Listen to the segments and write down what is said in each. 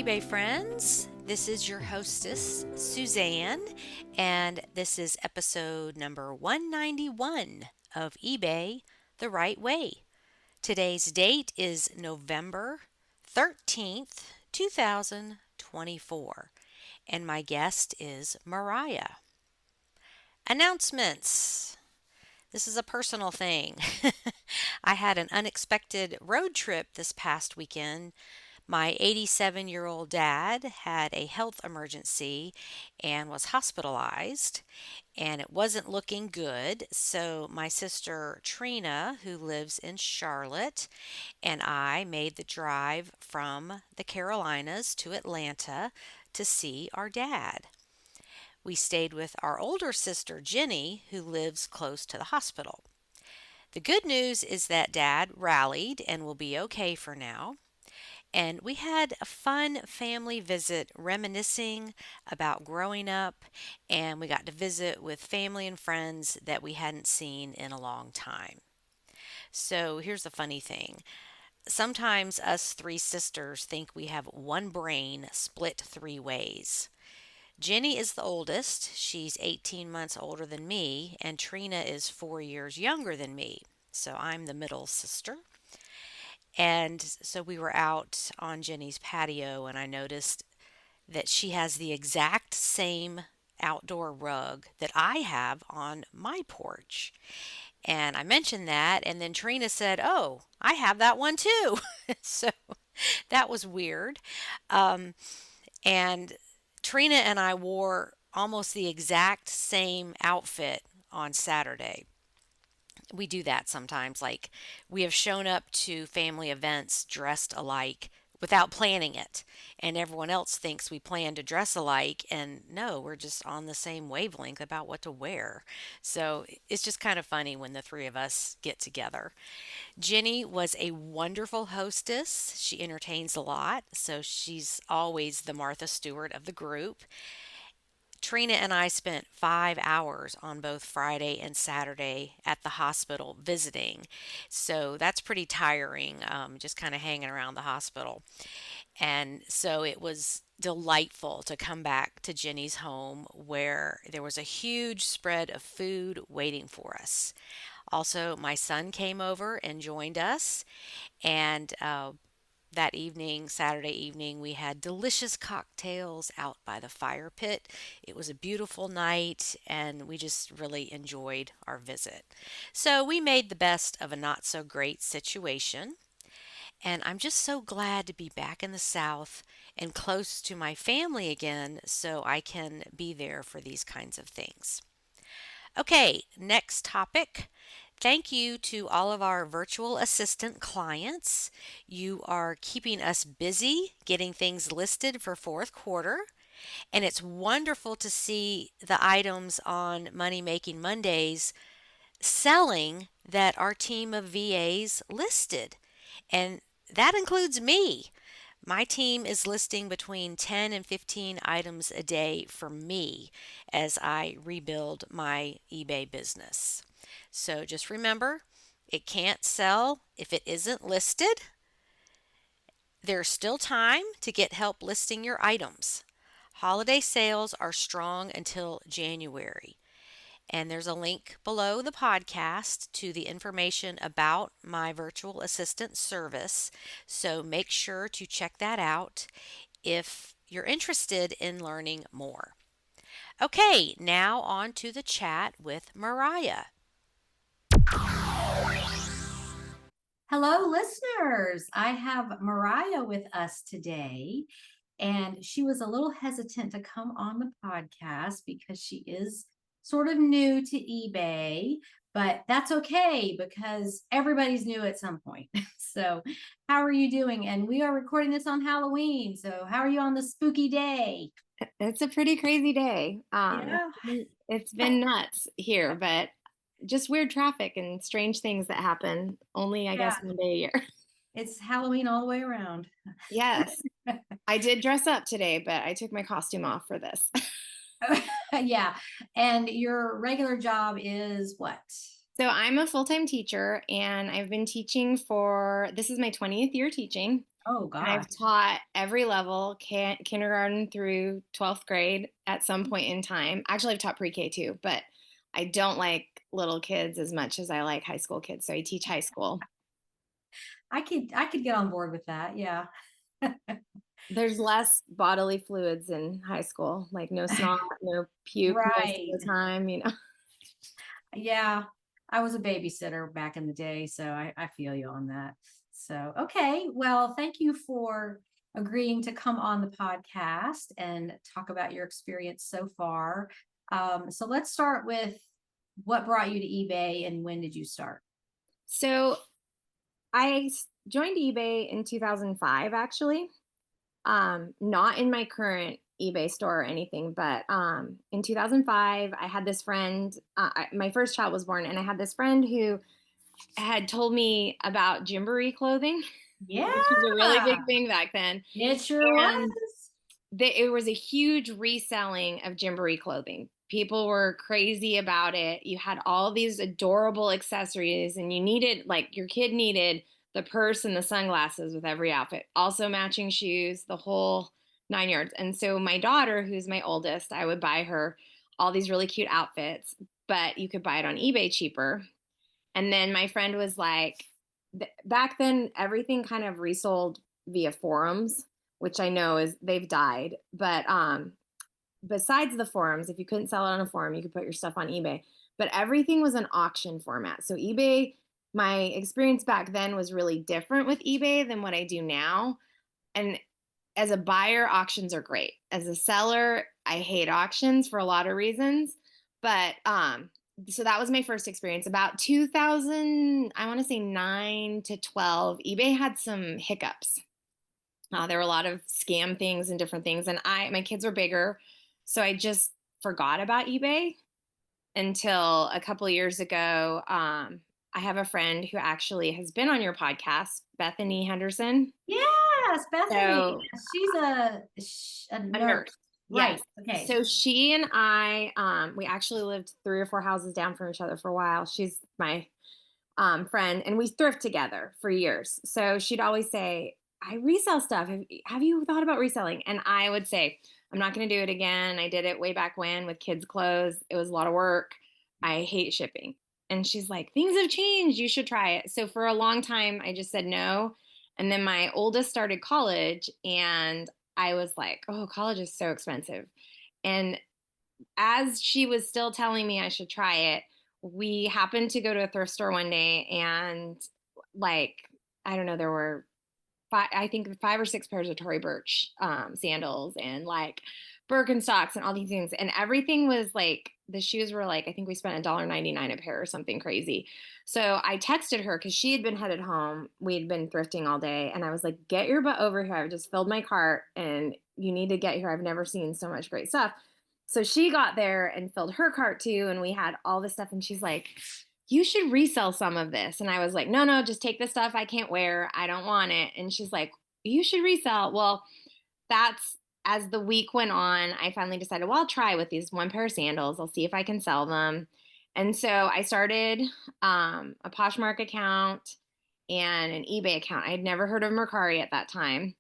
eBay friends. This is your hostess, Suzanne, and this is episode number 191 of eBay the Right Way. Today's date is November 13th, 2024, and my guest is Mariah. Announcements. This is a personal thing. I had an unexpected road trip this past weekend. My 87-year-old dad had a health emergency and was hospitalized, and it wasn't looking good. So, my sister Trina, who lives in Charlotte, and I made the drive from the Carolinas to Atlanta to see our dad. We stayed with our older sister Jenny, who lives close to the hospital. The good news is that Dad rallied and will be okay for now. And we had a fun family visit reminiscing about growing up, and we got to visit with family and friends that we hadn't seen in a long time. So here's the funny thing. Sometimes us three sisters think we have one brain split three ways. Jenny is the oldest. She's 18 months older than me, and Trina is 4 years younger than me. So I'm the middle sister. And so we were out on Jenny's patio, and I noticed that she has the exact same outdoor rug that I have on my porch. And I mentioned that, and then Trina said, "Oh, I have that one too." So that was weird. Um, and Trina and I wore almost the exact same outfit on Saturday. We do that sometimes. Like, we have shown up to family events dressed alike without planning it. And everyone else thinks we plan to dress alike. And no, we're just on the same wavelength about what to wear. So it's just kind of funny when the three of us get together. Jenny was a wonderful hostess. She entertains a lot. So she's always the Martha Stewart of the group. Trina and I spent 5 hours on both Friday and Saturday at the hospital visiting. So that's pretty tiring, just kind of hanging around the hospital. And so it was delightful to come back to Jenny's home where there was a huge spread of food waiting for us. Also, my son came over and joined us, and that evening, Saturday evening, we had delicious cocktails out by the fire pit. It was a beautiful night, and we just really enjoyed our visit. So we made the best of a not so great situation, and I'm just so glad to be back in the South and close to my family again so I can be there for these kinds of things. Okay, next topic. Thank you to all of our virtual assistant clients. You are keeping us busy getting things listed for fourth quarter, and it's wonderful to see the items on Money Making Mondays selling that our team of VAs listed. And that includes me. My team is listing between 10 and 15 items a day for me as I rebuild my eBay business. So just remember, it can't sell if it isn't listed. There's still time to get help listing your items. Holiday sales are strong until January. And there's a link below the podcast to the information about my virtual assistant service. So make sure to check that out if you're interested in learning more. Okay, now on to the chat with Mariah. Hello, listeners. I have Mariah with us today, and she was a little hesitant to come on the podcast because she is sort of new to eBay, but that's okay because everybody's new at some point. So, how are you doing? And we are recording this on Halloween. So, how are you on the spooky day? It's a pretty crazy day. Yeah. It's been nuts here, but just weird traffic and strange things that happen only, I guess, Yeah, one day a year. it's Halloween all the way around. Yes, I did dress up today, but I took my costume off for this. Yeah. And your regular job is what? So I'm a full-time teacher, and I've been teaching this is my 20th year teaching. Oh And gosh. I've taught every level, kindergarten through 12th grade at some point in time. Actually, I've taught pre-K too, but I don't like little kids as much as I like high school kids. So I teach high school. I could get on board with that. Yeah. There's less bodily fluids in high school, like no snot, no puke most of Right. the time, you know. Yeah. I was a babysitter back in the day, so I feel you on that. So, okay. Well, thank you for agreeing to come on the podcast and talk about your experience so far. So let's start with what brought you to eBay and when did you start? So I joined eBay in 2005, actually. Not in my current eBay store or anything, but in 2005, I had this friend. My first child was born, and I had this friend who had told me about gymboree clothing, Yeah, which was a really big thing back then. it sure And was. it was a huge reselling of gymboree clothing. People were crazy about it. You had all these adorable accessories, and you needed, like, your kid needed the purse and the sunglasses with every outfit, also matching shoes, the whole 9 yards. And so, my daughter, who's my oldest, I would buy her all these really cute outfits, but you could buy it on eBay cheaper. And then my friend was like, back then, everything kind of resold via forums, which I know is they've died. But besides the forums, if you couldn't sell it on a forum, you could put your stuff on eBay. But everything was an auction format. So eBay, my experience back then was really different with eBay than what I do now. And as a buyer, auctions are great. As a seller, I hate auctions for a lot of reasons. But so that was my first experience. About 2000, I want to say 9 to 12, eBay had some hiccups. There were a lot of scam things and different things, and my kids were bigger, so I just forgot about eBay until a couple of years ago. I have a friend who actually has been on your podcast, Bethany Henderson. Yes, Bethany. So She's a a nurse. nurse. Right. Yes. Okay. So she and I, we actually lived 3 or 4 houses down from each other for a while. She's my friend, and we thrift together for years. So she'd always say, I resell stuff. Have you thought about reselling? And I would say, I'm not going to do it again. I did it way back when with kids' clothes. It was a lot of work. I hate shipping. And she's like, things have changed. You should try it. So for a long time, I just said no. And then my oldest started college, and I was like, oh, college is so expensive. And as she was still telling me I should try it, we happened to go to a thrift store one day, and, like, I don't know, there were I think 5 or 6 pairs of Tory Burch sandals, and like Birkenstocks and all these things. And everything was like, the shoes were like, I think we spent $1.99 a pair or something crazy. So I texted her because she had been headed home. We had been thrifting all day. And I was like, get your butt over here. I've just filled my cart and you need to get here. I've never seen so much great stuff. So she got there and filled her cart too. And we had all this stuff. And she's like, you should resell some of this. And I was like, no, no, just take the stuff I can't wear. I don't want it. And she's like, you should resell. Well, that's, as the week went on, I finally decided, well, I'll try with these one pair of sandals. I'll see if I can sell them. And so I started a Poshmark account and an eBay account. I had never heard of Mercari at that time.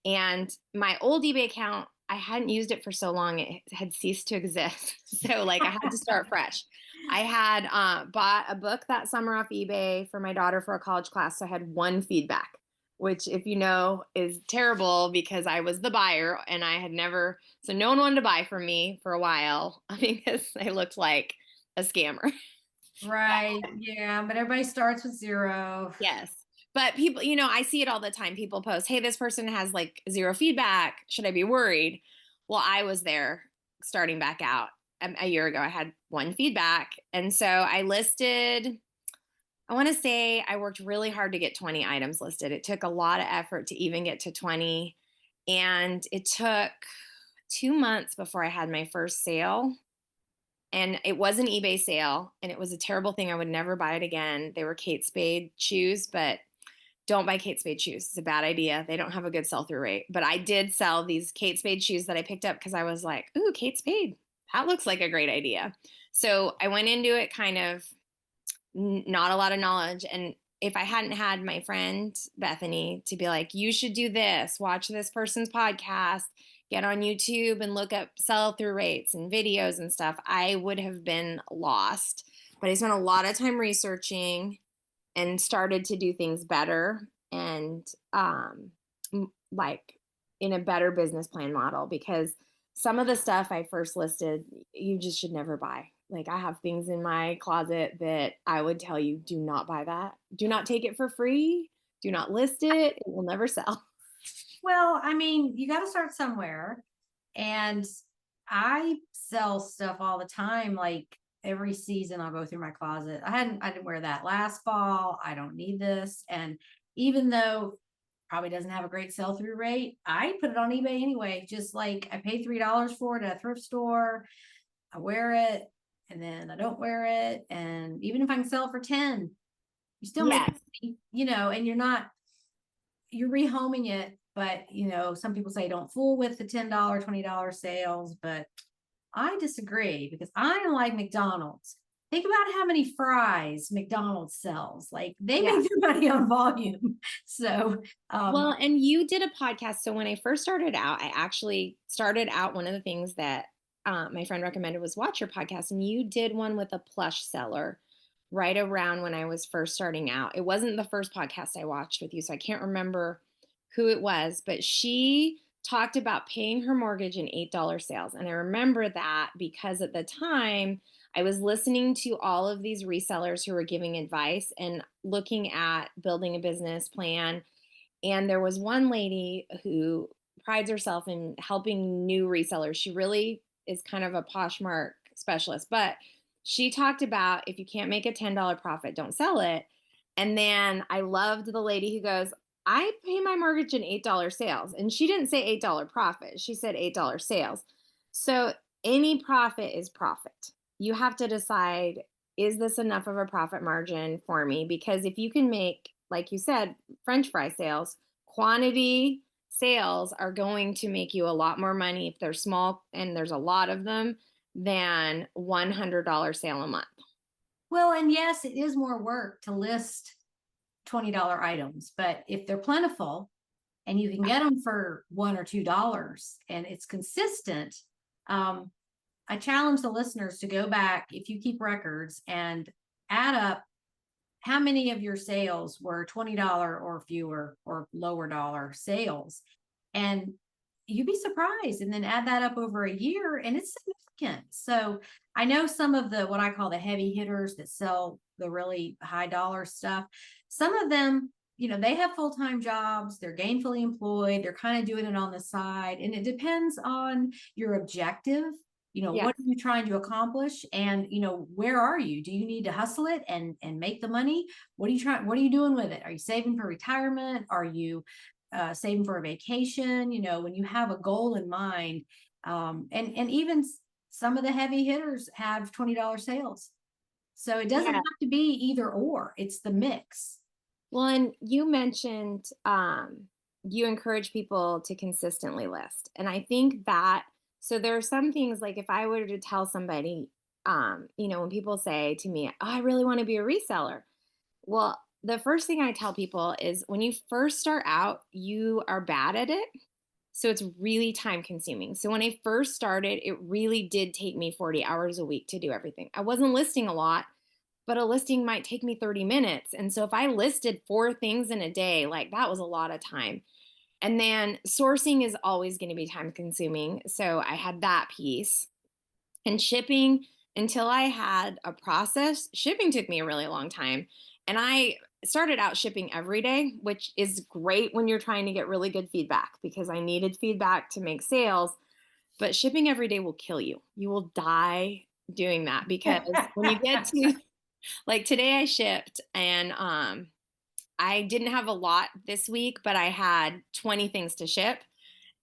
And my old eBay account, I hadn't used it for so long, it had ceased to exist. So, like, I had to start fresh. I had bought a book that summer off eBay for my daughter for a college class. So I had one feedback, which, if you know, is terrible because I was the buyer and I had never, so no one wanted to buy from me for a while because I looked like a scammer. Right. Yeah. But everybody starts with zero. Yes. But people, I see it all the time. People post, hey, this person has like zero feedback. Should I be worried? Well, I was there starting back out a year ago. I had one feedback. And so I listed, I want to say I worked really hard to get 20 items listed. It took a lot of effort to even get to 20. And it took 2 months before I had my first sale. And it was an eBay sale, and it was a terrible thing. I would never buy it again. They were Kate Spade shoes, but don't buy Kate Spade shoes. It's a bad idea. They don't have a good sell-through rate. But I did sell these Kate Spade shoes that I picked up because I was like, ooh, Kate Spade. That looks like a great idea. So I went into it kind of not a lot of knowledge. And if I hadn't had my friend Bethany to be like, you should do this, watch this person's podcast, get on YouTube and look up sell through rates and videos and stuff, I would have been lost. But I spent a lot of time researching and started to do things better and like in a better business plan model, because some of the stuff I first listed, you just should never buy. Like I have things in my closet that I would tell you, do not buy that. Do not take it for free. Do not list it. It will never sell. Well, I mean, you got to start somewhere. And I sell stuff all the time. Like every season, I'll go through my closet. I didn't wear that last fall. I don't need this. And even though probably doesn't have a great sell through rate, I put it on eBay anyway. Just like I paid $3 for it at a thrift store. I wear it and then I don't wear it. And even if I can sell it for 10, you still make Yes. money, and you're rehoming it. But some people say don't fool with the $10, $20 sales, but I disagree because I don't like McDonald's. Think about how many fries McDonald's sells. Like they Yeah. make their money on volume. So Well, and you did a podcast. So when I first started out, I actually started out, one of the things that my friend recommended was watch your podcast. And you did one with a plush seller right around when I was first starting out. It wasn't the first podcast I watched with you, so I can't remember who it was, but she talked about paying her mortgage in $8 sales. And I remember that because at the time I was listening to all of these resellers who were giving advice and looking at building a business plan. And there was one lady who prides herself in helping new resellers. She really is kind of a Poshmark specialist, but she talked about if you can't make a $10 profit, don't sell it. And then I loved the lady who goes, I pay my mortgage in $8 sales. And she didn't say $8 profit. She said $8 sales. So any profit is profit. You have to decide, is this enough of a profit margin for me? Because if you can make, like you said, French fry sales, quantity sales are going to make you a lot more money if they're small and there's a lot of them than $100 sale a month. well, and yes, it is more work to list $20 items, but if they're plentiful and you can get them for $1 or $2 and it's consistent, I challenge the listeners to go back, if you keep records, and add up how many of your sales were $20 or fewer or lower dollar sales. And you'd be surprised. And then add that up over a year and it's significant. So I know some of the, what I call the heavy hitters that sell the really high dollar stuff, some of them, they have full-time jobs, they're gainfully employed, they're kind of doing it on the side. And it depends on your objective. Yes. What are you trying to accomplish? And, where are you? Do you need to hustle it and make the money? What are you doing with it? Are you saving for retirement? Are you saving for a vacation? When you have a goal in mind, and even some of the heavy hitters have $20 sales. So it doesn't Yeah. have to be either or, it's the mix. Well, and you mentioned you encourage people to consistently list. And I think that, so there are some things like if I were to tell somebody, when people say to me, oh, I really want to be a reseller. Well, the first thing I tell people is when you first start out, you are bad at it. So it's really time consuming. So when I first started, it really did take me 40 hours a week to do everything. I wasn't listing a lot, but a listing might take me 30 minutes. And so if I listed 4 things in a day, like that was a lot of time. And then sourcing is always going to be time consuming. So I had that piece. And shipping, until I had a process, shipping took me a really long time. And I started out shipping every day, which is great when you're trying to get really good feedback because I needed feedback to make sales. But shipping every day will kill you. You will die doing that because when you get to, like today I shipped and I didn't have a lot this week, but I had 20 things to ship.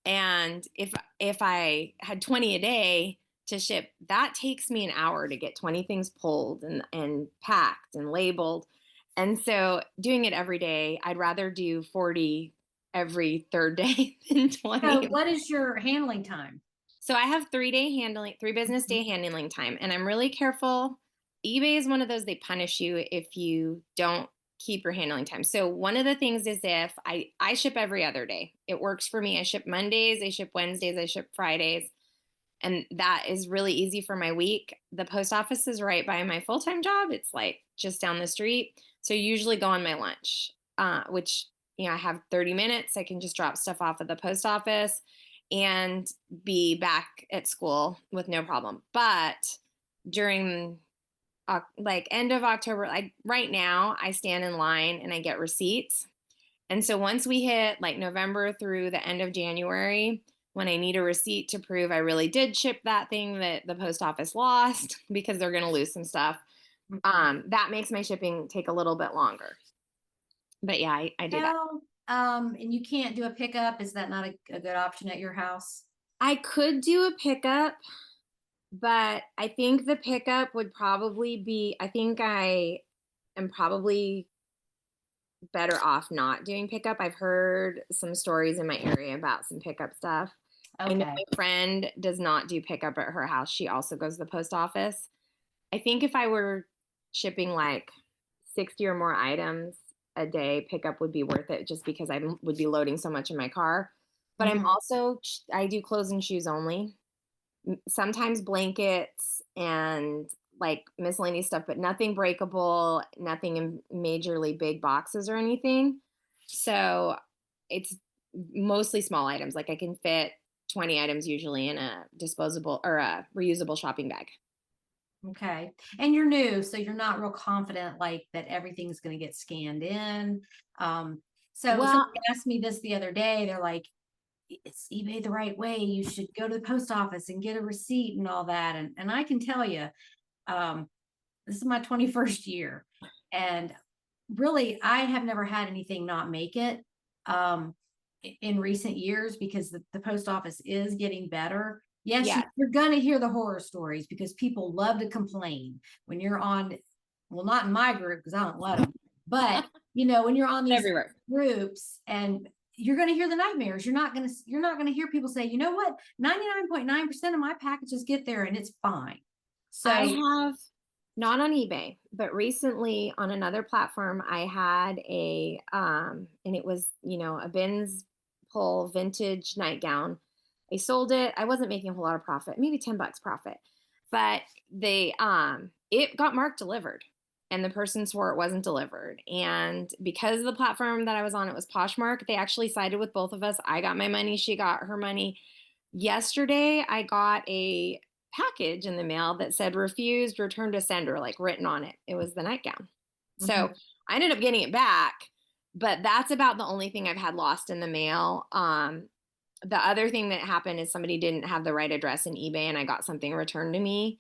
And if I had 20 a day to ship, that takes me an hour to get 20 things pulled and packed and labeled. And so doing it every day, I'd rather do 40 every third day than 20. So what is your handling time? So I have 3 business day handling time, and I'm really careful. eBay is one of those, they punish you if you don't keep your handling time. So one of the things is if I ship every other day. It works for me. I ship Mondays, I ship Wednesdays, I ship Fridays. And that is really easy for my week. The post office is right by my full-time job. It's like just down the street. So I usually go on my lunch, which, I have 30 minutes. I can just drop stuff off at the post office and be back at school with no problem. But during like end of October, like right now, I stand in line and I get receipts. And so once we hit like November through the end of January, when I need a receipt to prove I really did ship that thing that the post office lost because they're going to lose some stuff, that makes my shipping take a little bit longer. But yeah, I do that. Well, and you can't do a pickup. Is that not a good option at your house? I could do a pickup, but I think the pickup would probably be, I think I am probably better off not doing pickup. I've heard some stories in my area about some pickup stuff. I know Okay. my friend does not do pickup at her house. She also goes to the post office. I think if I were shipping like 60 or more items a day, pickup would be worth it just because I would be loading so much in my car. But I'm Mhm. also, I do clothes and shoes only. Sometimes blankets and like miscellaneous stuff, but nothing breakable, nothing in majorly big boxes or anything. So it's mostly small items. Like I can fit 20 items usually in a disposable or a reusable shopping bag. Okay. And you're new, so you're not real confident like that everything's going to get scanned in. So somebody Well, asked me this the other day. They're like, "Is eBay the right way? You should go to the post office and get a receipt and all that." And I can tell you, um, this is my 21st year, and really, I have never had anything not make it. Um, in recent years because the post office is getting better. Yes, yes, you're going to hear the horror stories because people love to complain when you're on, well, not in my group because I don't let them, but when you're on these everywhere. groups and you're going to hear the nightmares. You're not going to hear people say, you know what, 99.9% of my packages get there and it's fine. I So, have not on eBay, but recently on another platform, I had and it was, a bins pull vintage nightgown. I sold it. I wasn't making a whole lot of profit, maybe $10 profit, but it got marked delivered and the person swore it wasn't delivered. And because of the platform that I was on, it was Poshmark. They actually sided with both of us. I got my money. She got her money. Yesterday, I got a package in the mail that said refused, return to sender, like written on it. It was the nightgown. So mhm. I ended up getting it back, but that's about the only thing I've had lost in the mail. The other thing that happened is somebody didn't have the right address in eBay and I got something returned to me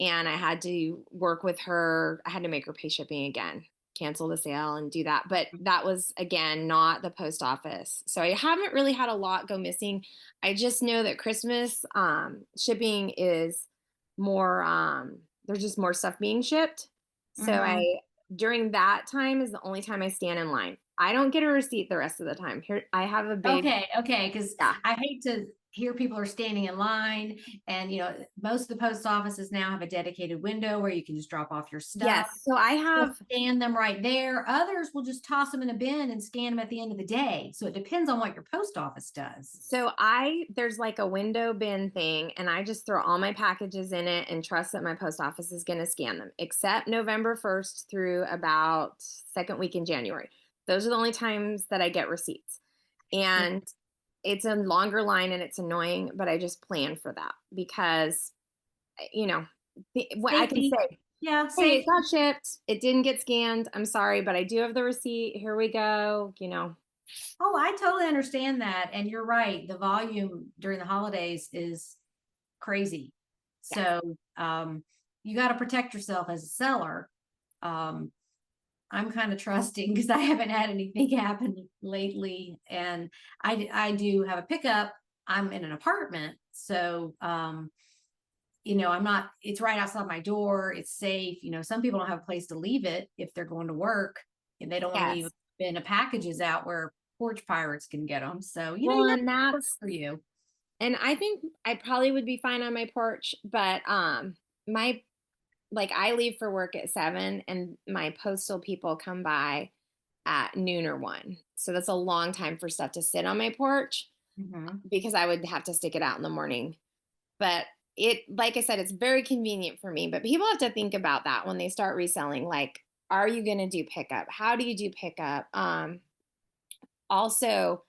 and I had to work with her. I had to make her pay shipping again, cancel the sale and do that. But that was, again, not the post office. So I haven't really had a lot go missing. I just know that Christmas shipping is more, there's just more stuff being shipped. So Mhm. during that time is the only time I stand in line. I don't get a receipt the rest of the time. Here, I have a big, Okay, because yeah. I hate to hear people are standing in line, and most of the post offices now have a dedicated window where you can just drop off your stuff. Yes. So I They'll have scan them right there. Others will just toss them in a bin and scan them at the end of the day. So it depends on what your post office does. So there's like a window bin thing and I just throw all my packages in it and trust that my post office is going to scan them except November 1st through about second week in January. Those are the only times that I get receipts. Yeah. And it's a longer line and it's annoying, but I just plan for that because you know, what I can Safety. say, Yeah, hey, it safety. got shipped, it didn't get scanned. I'm sorry, but I do have the receipt. Here we go. Oh, I totally understand that. And you're right. The volume during the holidays is crazy. Yes. So you got to protect yourself as a seller. Um, I'm kind of trusting because I haven't had anything happen lately. And I do have a pickup. I'm in an apartment. So, I'm not, it's right outside my door. It's safe. Some people don't have a place to leave it if they're going to work and they don't want to leave Yes. bin of packages out where porch pirates can get them. So, Well, you got and to work that's for you. And I think I probably would be fine on my porch, but my like I leave for work at 7 and my postal people come by at noon or 1. So that's a long time for stuff to sit on my porch Mhm. because I would have to stick it out in the morning. But it, like I said, it's very convenient for me. But people have to think about that when they start reselling. Like, are you going to do pickup? How do you do pickup? Also,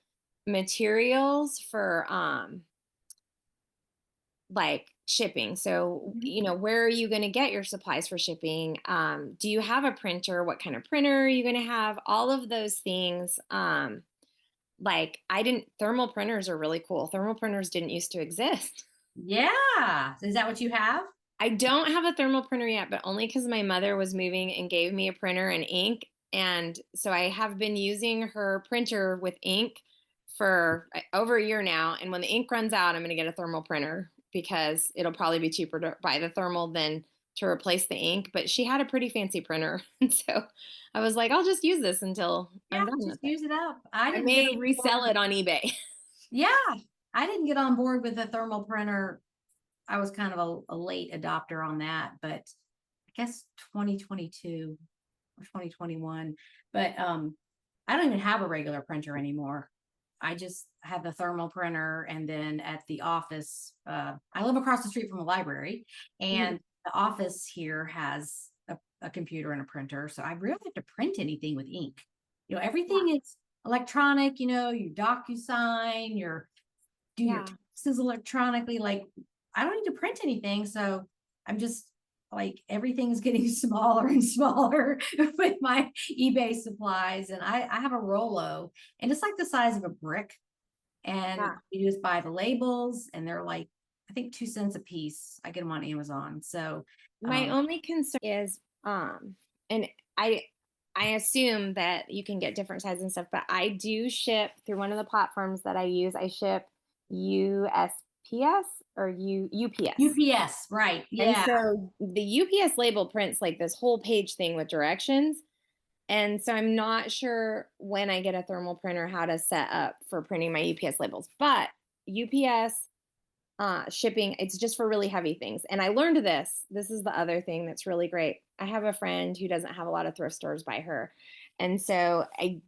materials for like shipping. So, Mhm. where are you going to get your supplies for shipping? Do you have a printer? What kind of printer are you going to have? All of those things. Like I didn't, thermal printers are really cool. Thermal printers didn't used to exist. Yeah. Is that what you have? I don't have a thermal printer yet, but only because my mother was moving and gave me a printer and ink. And so I have been using her printer with ink for over a year now. And when the ink runs out, I'm going to get a thermal printer because it'll probably be cheaper to buy the thermal than to replace the ink. But she had a pretty fancy printer. And so I was like, I'll just use this until Yeah, I'm done just with it. use it up. I I didn't get may on resell board. it on eBay. Yeah, I didn't get on board with the thermal printer. I was kind of a late adopter on that, but I guess 2022 or 2021. But I don't even have a regular printer anymore. I just have the thermal printer, and then at the office, I live across the street from a library, Mhm. and the office here has a computer and a printer. So I really have to print anything with ink. Yeah. Everything is electronic. Your DocuSign, your do your Yeah. taxes electronically. Like I don't need to print anything. So I'm just like everything's getting smaller and smaller with my eBay supplies. And I have a Rolo and it's like the size of a brick. And Yeah. you just buy the labels and they're like, I think 2 cents a piece. I get them on Amazon. So My um only concern is, and I I assume that you can get different sizes and stuff, but I do ship through one of the platforms that I use. I ship USPS or UPS. UPS, right. And Yeah. so the UPS label prints like this whole page thing with directions. And so I'm not sure when I get a thermal printer how to set up for printing my UPS labels. But UPS shipping, it's just for really heavy things. And I learned this. This is the other thing that's really great. I have a friend who doesn't have a lot of thrift stores by her. And so I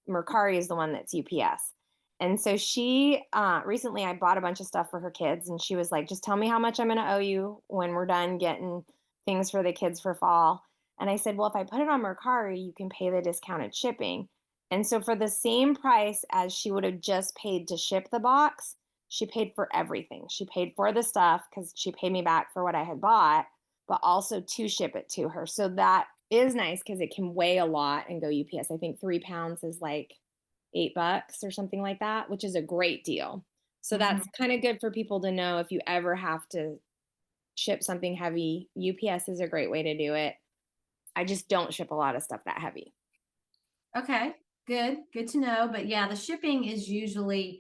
Mercari is the one that's UPS. And so she recently I bought a bunch of stuff for her kids and she was like, just tell me how much I'm going to owe you when we're done getting things for the kids for fall. And I said, well, if I put it on Mercari, you can pay the discounted shipping. And so for the same price as she would have just paid to ship the box, she paid for everything. She paid for the stuff because she paid me back for what I had bought, but also to ship it to her. So that is nice because it can weigh a lot and go UPS. I think 3 pounds is like $8 or something like that, which is a great deal. So Mhm. that's kind of good for people to know if you ever have to ship something heavy. UPS is a great way to do it. I just don't ship a lot of stuff that heavy. Okay. Good to know. But yeah, the shipping is usually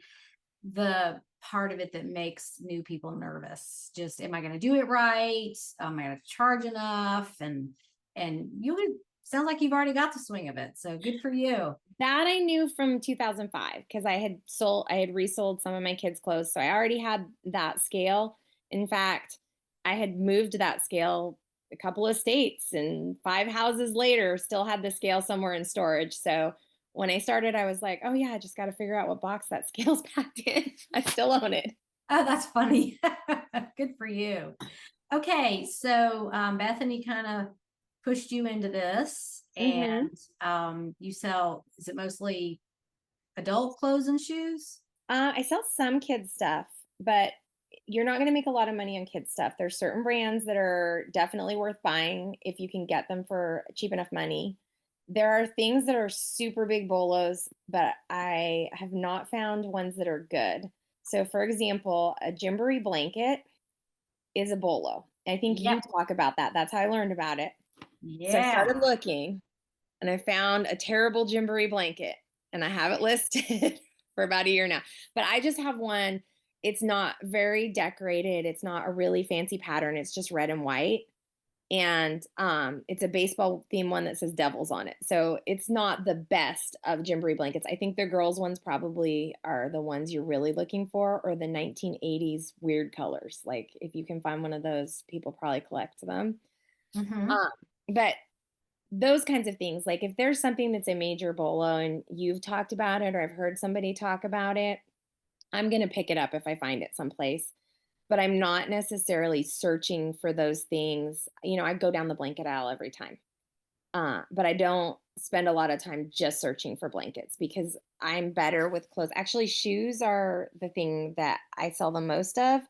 the part of it that makes new people nervous. Just, am I going to do it right? Am I going to charge enough? And you would sounds like you've already got the swing of it. So good for you. That I knew from 2005 because I had resold some of my kids' clothes. So I already had that scale. In fact, I had moved that scale a couple of states and 5 houses later still had the scale somewhere in storage. So when I started, I was like, oh yeah, I just got to figure out what box that scale's packed in. I still own it. Oh, that's funny. Good for you. Okay, so Bethany kind of pushed you into this, Mm-hmm. and you sell. Is it mostly adult clothes and shoes? I sell some kids stuff, but you're not going to make a lot of money on kids stuff. There's certain brands that are definitely worth buying if you can get them for cheap enough money. There are things that are super big bolos, but I have not found ones that are good. So, for example, a Gymboree blanket is a bolo. I think you Yep. talk about that. That's how I learned about it. So I Yeah. started looking and I found a terrible Gymboree blanket and I have it listed for about a year now. But I just have one. It's not very decorated. It's not a really fancy pattern. It's just red and white. And it's a baseball theme one that says Devils on it. So it's not the best of Gymboree blankets. I think the girls' ones probably are the ones you're really looking for, or the 1980s weird colors. Like if you can find one of those, people probably collect them. Mm-hmm. Um, but those kinds of things, like if there's something that's a major bolo and you've talked about it or I've heard somebody talk about it, I'm going to pick it up if I find it someplace. But I'm not necessarily searching for those things. I go down the blanket aisle every time. But I don't spend a lot of time just searching for blankets because I'm better with clothes. Actually, shoes are the thing that I sell the most of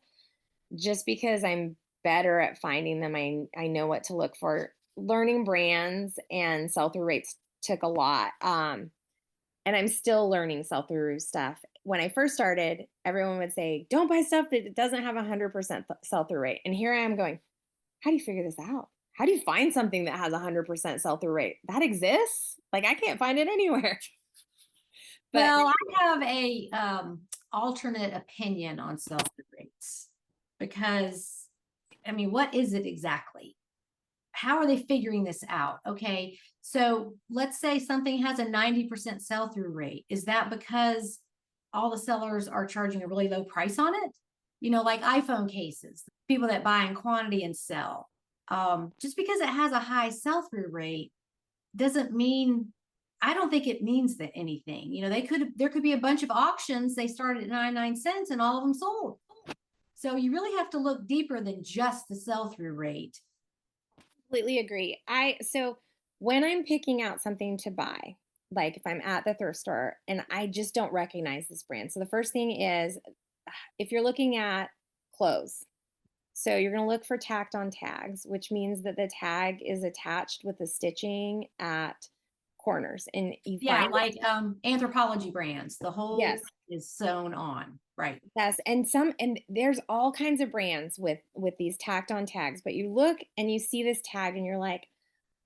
just because I'm better at finding them. I know what to look for. Learning brands and sell through rates took a lot. And I'm still learning sell through stuff. When I first started, everyone would say, don't buy stuff that doesn't have 100% sell through rate. And here I am going, how do you figure this out? How do you find something that has 100% sell through rate? That exists? Like, I can't find it anywhere. But Well, I have a alternate opinion on sell-through rates because, I mean, what is it exactly? How are they figuring this out? Okay, so let's say something has a 90% sell-through rate. Is that because all the sellers are charging a really low price on it? Like iPhone cases, people that buy in quantity and sell. Just because it has a high sell-through rate doesn't mean, I don't think it means that anything. There could be a bunch of auctions, they started at 99 cents and all of them sold. So you really have to look deeper than just the sell-through rate. completely agree. So when I'm picking out something to buy, like if I'm at the thrift store and I just don't recognize this brand. So the first thing is if you're looking at clothes, so you're going to look for tacked on tags, which means that the tag is attached with the stitching at corners. And you Yeah, find like Anthropology brands, the whole yes, is sewn on, right? yes, and there's all kinds of brands with these tacked on tags, but you look and you see this tag and you're like,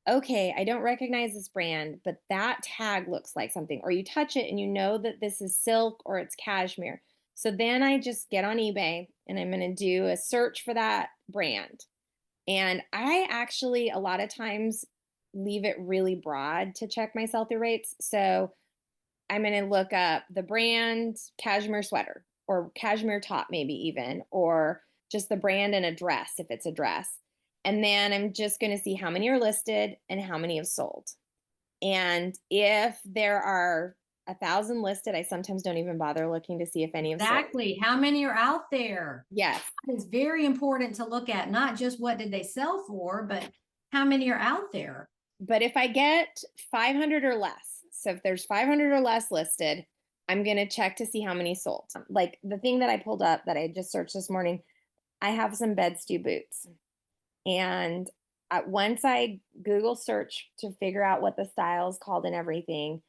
okay, I don't recognize this brand, but that tag looks like something. Or you touch it and you know that this is silk or it's cashmere. So then I just get on eBay and I'm going to do a search for that brand. And I actually, a lot of times, leave it really broad to check my sell through rates. So I'm going to look up the brand cashmere sweater or cashmere top, maybe even, or just the brand and a dress if it's a dress. And then I'm just going to see how many are listed and how many have sold. And if there are 1,000 listed, I sometimes don't even bother looking to see if any have sold. Exactly. How many are out there? Yes. That is very important to look at, not just what did they sell for, but how many are out there. But if I get 500 or less, so if there's 500 or less listed, I'm going to check to see how many sold. Like the thing that I pulled up that I just searched this morning, I have some bed stew boots. And once I Google search to figure out what the style is called and everything,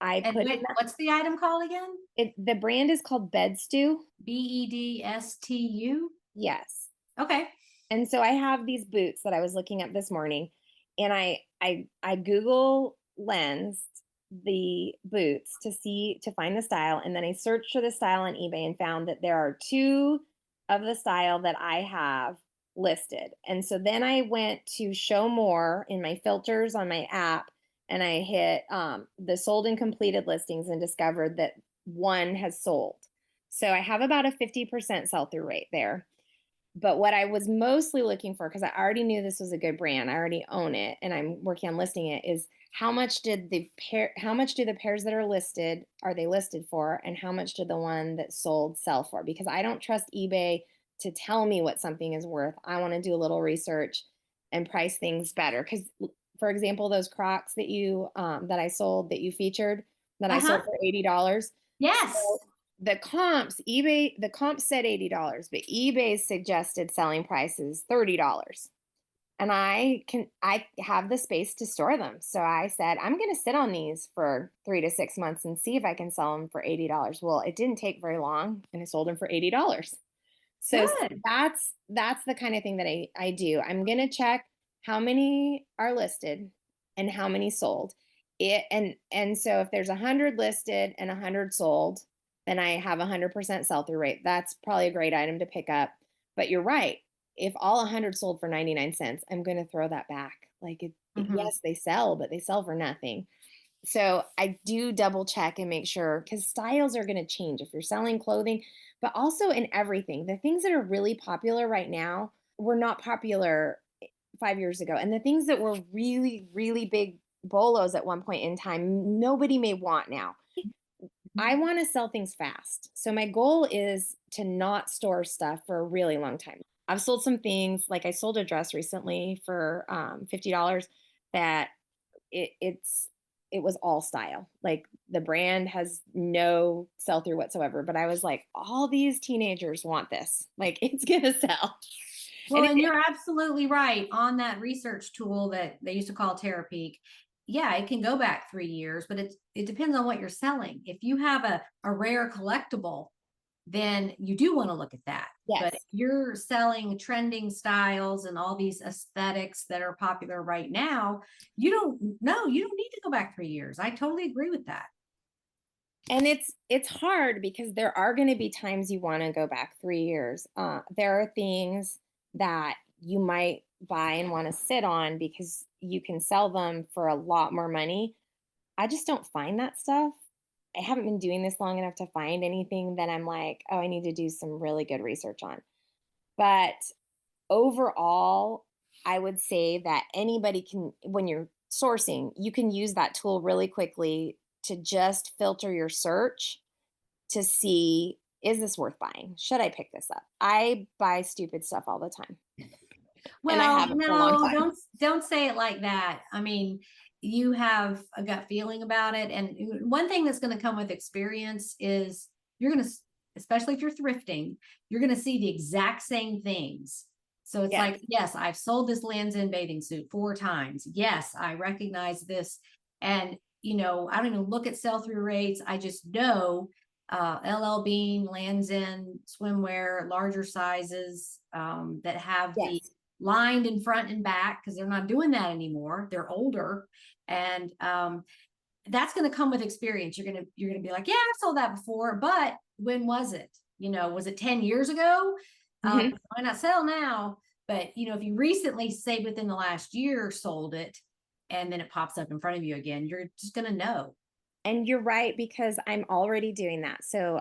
I And put in what's the item called again? the brand is called Bed Stew. Bedstu. Yes. Okay. And so I have these boots that I was looking at this morning, and I Google lensed the boots to find the style, and then I searched for the style on eBay and found that there are two of the style that I have listed. And so then I went to show more in my filters on my app, and I hit the sold and completed listings and discovered that one has sold. So I have about a 50% sell through rate there. But what I was mostly looking for, because I already knew this was a good brand, I already own it, and I'm working on listing it, is how much do the pairs that are they listed for, and how much did the one that sold sell for? Because I don't trust eBay to tell me what something is worth. I want to do a little research and price things better. Because, for example, those Crocs that I sold that you featured that I Uh-huh. sold for $80. Yes. So the comp said $80, but eBay's suggested selling price is $30. And I have the space to store them. So I said, I'm going to sit on these for 3 to 6 months and see if I can sell them for $80. Well, it didn't take very long and I sold them for $80. So Good. that's the kind of thing that I do. I'm going to check how many are listed and how many sold. And so if there's 100 listed and 100 sold, then I have 100% sell through rate. That's probably a great item to pick up. But you're right. If all 100 sold for 99 cents, I'm going to throw that back. Mhm. Yes, they sell, but they sell for nothing. So I do double check and make sure because styles are going to change if you're selling clothing, but also in everything. The things that are really popular right now were not popular 5 years ago. And the things that were really, really big bolos at one point in time, nobody may want now. I want to sell things fast. So my goal is to not store stuff for a really long time. I've sold some things, like I sold a dress recently for $50 that it was all style. Like the brand has no sell through whatsoever. But I was like, all these teenagers want this. Like it's gonna sell. And Well, and you're absolutely right on that research tool that they used to call Terapeak. Yeah, it can go back 3 years, but it depends on what you're selling. If you have a rare collectible, then you do want to look at that. But if yes. you're selling trending styles and all these aesthetics that are popular right now, you don't need to go back 3 years. I totally agree with that. And it's hard because there are going to be times you want to go back 3 years. There are things that you might buy and want to sit on because you can sell them for a lot more money. I just don't find that stuff. I haven't been doing this long enough to find anything that I'm like, oh, I need to do some really good research on. But overall, I would say that anybody can, when you're sourcing, you can use that tool really quickly to just filter your search to see, is this worth buying? Should I pick this up? I buy stupid stuff all the time, and I Well, haven't for a long no, time. don't say it like that. I mean, you have a gut feeling about it, and one thing that's going to come with experience is you're going to, especially if you're thrifting, you're going to see the exact same things. So it's Yes. like, yes, I've sold this Lands End bathing suit 4 times. Yes, I recognize this, and I don't even look at sell-through rates. I just know LL Bean, Lands End swimwear, larger sizes that have the Yes. lined in front and back because they're not doing that anymore. They're older, and that's going to come with experience. You're gonna be like, yeah, I've sold that before, but when was it? Was it 10 years ago? Mhm. Why not sell now? But if you recently, say within the last year, sold it, and then it pops up in front of you again, you're just going to know. And you're right because I'm already doing that. So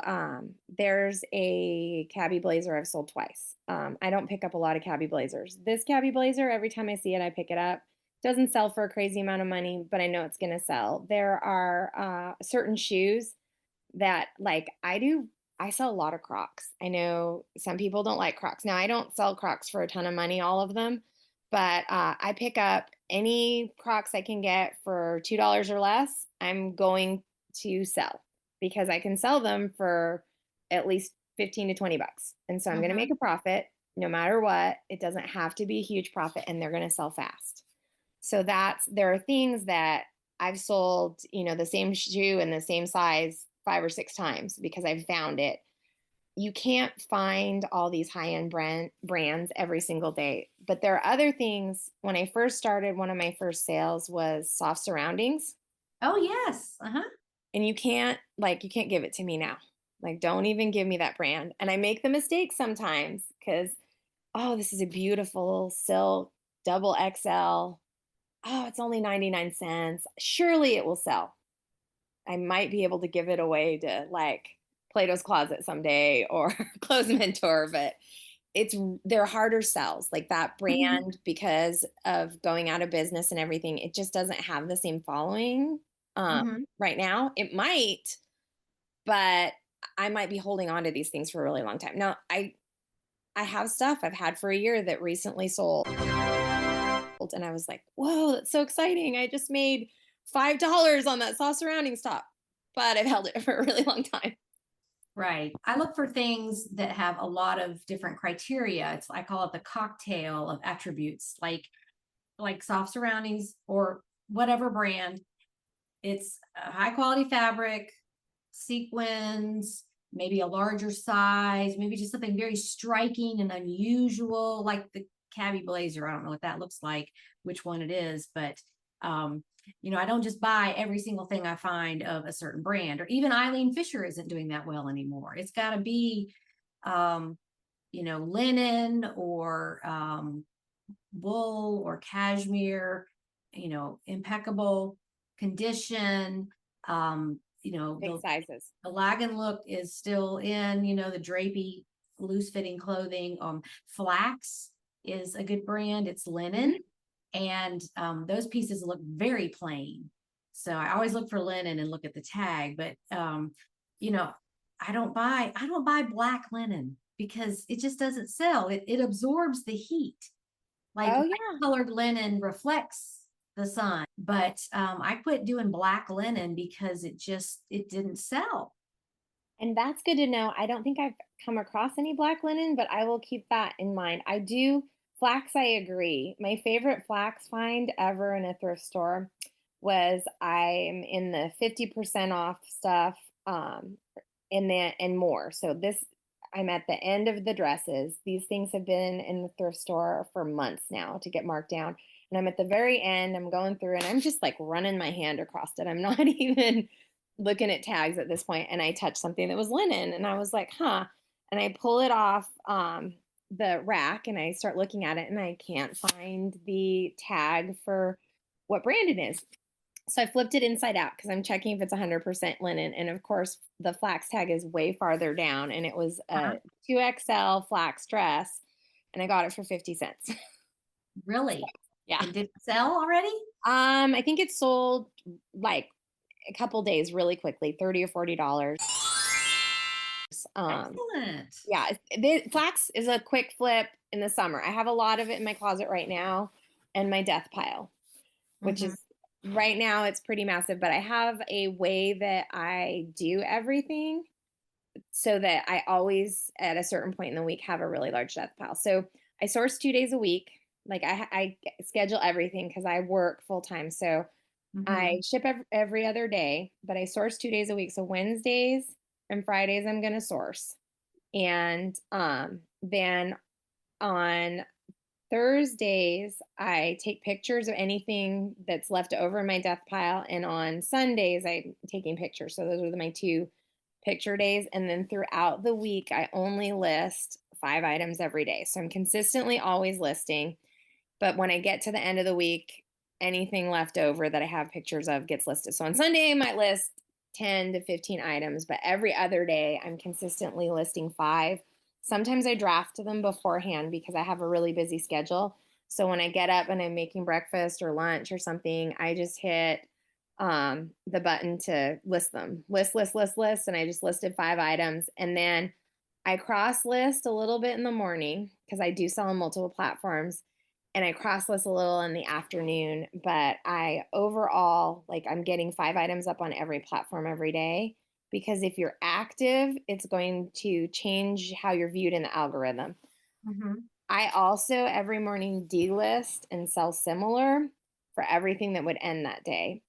there's a cabbie blazer I've sold twice. I don't pick up a lot of cabbie blazers. This cabbie blazer, every time I see it, I pick it up. Doesn't sell for a crazy amount of money, but I know it's going to sell. There are certain shoes that, like, I sell a lot of Crocs. I know some people don't like Crocs. Now, I don't sell Crocs for a ton of money, all of them, but I pick up any Crocs I can get for $2 or less. I'm going to sell because I can sell them for at least 15 to 20 bucks. And so I'm going to make Mhm. a profit no matter what. It doesn't have to be a huge profit, and they're going to sell fast. So there are things that I've sold, the same shoe in the same size 5 or 6 times because I've found it. You can't find all these high-end brands every single day. But there are other things. When I first started, one of my first sales was soft surroundings. Oh yes. Uh-huh. And you can't give it to me now. Like, don't even give me that brand. And I make the mistake sometimes because, oh, this is a beautiful silk double XL. Oh, it's only 99 cents. Surely it will sell. I might be able to give it away to, like, Plato's Closet someday or Clothes Mentor, but they're harder sells. Like that Mhm. brand, because of going out of business and everything, it just doesn't have the same following Mhm. right now. It might, but I might be holding on to these things for a really long time. Now, I have stuff I've had for a year that recently sold, and I was like, "Whoa, that's so exciting! I just made $5 on that soft surrounding top," but I've held it for a really long time. Right. I look for things that have a lot of different criteria. I call it the cocktail of attributes, like soft surroundings or whatever brand. It's a high quality fabric, sequins, maybe a larger size, maybe just something very striking and unusual, like the cabbie blazer. I don't know what that looks like, which one it is, but um, I don't just buy every single thing I find of a certain brand, or even Eileen Fisher isn't doing that well anymore. It's got to be, um, linen or wool or cashmere, impeccable condition. Um, Big sizes. the lagan look is still in, the drapey, loose fitting clothing. Flax is a good brand. It's Mhm. linen. and those pieces look very plain. So I always look for linen and look at the tag, but you know, I don't buy black linen because it just doesn't sell. It absorbs the heat. Like Oh, light yeah. colored linen reflects the sun, but I quit doing black linen because it didn't sell. And that's good to know. I don't think I've come across any black linen, but I will keep that in mind. I do flax, I agree. My favorite flax find ever in a thrift store was I'm in the 50% off stuff and more. So this I'm at the end of the dresses. These things have been in the thrift store for months now to get marked down. And I'm at the very end. I'm going through and I'm just like running my hand across it. I'm not even looking at tags at this point, and I touched something that was linen, and I was like, huh. And I pull it off the rack and I start looking at it, and I can't find the tag for what brand it is. So I flipped it inside out because I'm checking if it's 100% linen. And of course, the flax tag is way farther down, and it was Huh? a 2XL flax dress, and I got it for 50 cents. Really? Yeah. And did it sell already? I think it sold like a couple days really quickly, 30 or $40. Um, Excellent. yeah, the flax is a quick flip in the summer. I have a lot of it in my closet right now and my death pile, which Hmm. is right now it's pretty massive, but I have a way that I do everything so that I always at a certain point in the week have a really large death pile. So I source 2 days a week. Like I schedule everything because I work full time. So Hmm. I ship every other day, but I source 2 days a week. So Wednesdays and Fridays I'm going to source. And then on Thursdays, I take pictures of anything that's left over in my death pile. And on Sundays, I'm taking pictures. So those are my 2 picture days. And then throughout the week, I only list 5 items every day. So I'm consistently always listing. But when I get to the end of the week, anything left over that I have pictures of gets listed. So on Sunday, I might list 10 to 15 items, but every other day, I'm consistently listing 5. Sometimes I draft them beforehand because I have a really busy schedule. So when I get up and I'm making breakfast or lunch or something, I just hit the button to list them. List. And I just listed 5 items. And then I cross list a little bit in the morning because I do sell on multiple platforms, and I cross list a little in the afternoon. But I overall, like, I'm getting 5 items up on every platform every day because if you're active, it's going to change how you're viewed in the algorithm. Hmm. I also every morning delist and sell similar for everything that would end that day.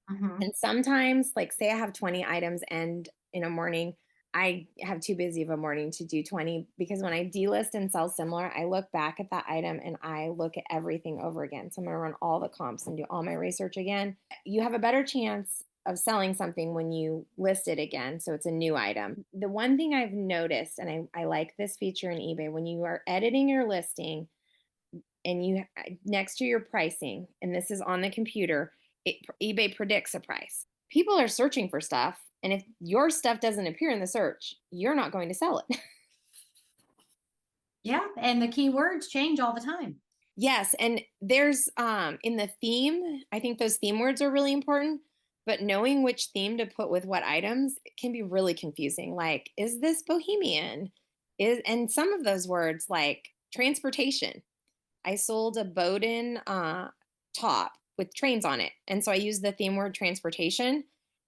Hmm. And sometimes, like, say I have 20 items end in a morning, I have too busy of a morning to do 20 because when I delist and sell similar, I look back at that item and I look at everything over again. So I'm going to run all the comps and do all my research again. You have a better chance of selling something when you list it again. So it's a new item. The one thing I've noticed, and I like this feature in eBay, when you are editing your listing, and you next to your pricing, and this is on the computer, eBay predicts a price. People are searching for stuff, and if your stuff doesn't appear in the search, you're not going to sell it. Yeah, and the keywords change all the time. Yes, and there's in the theme, I think those theme words are really important, but knowing which theme to put with what items can be really confusing. Like, is this bohemian? Is and some of those words like transportation. I sold a Bowden top with trains on it. And so I used the theme word transportation,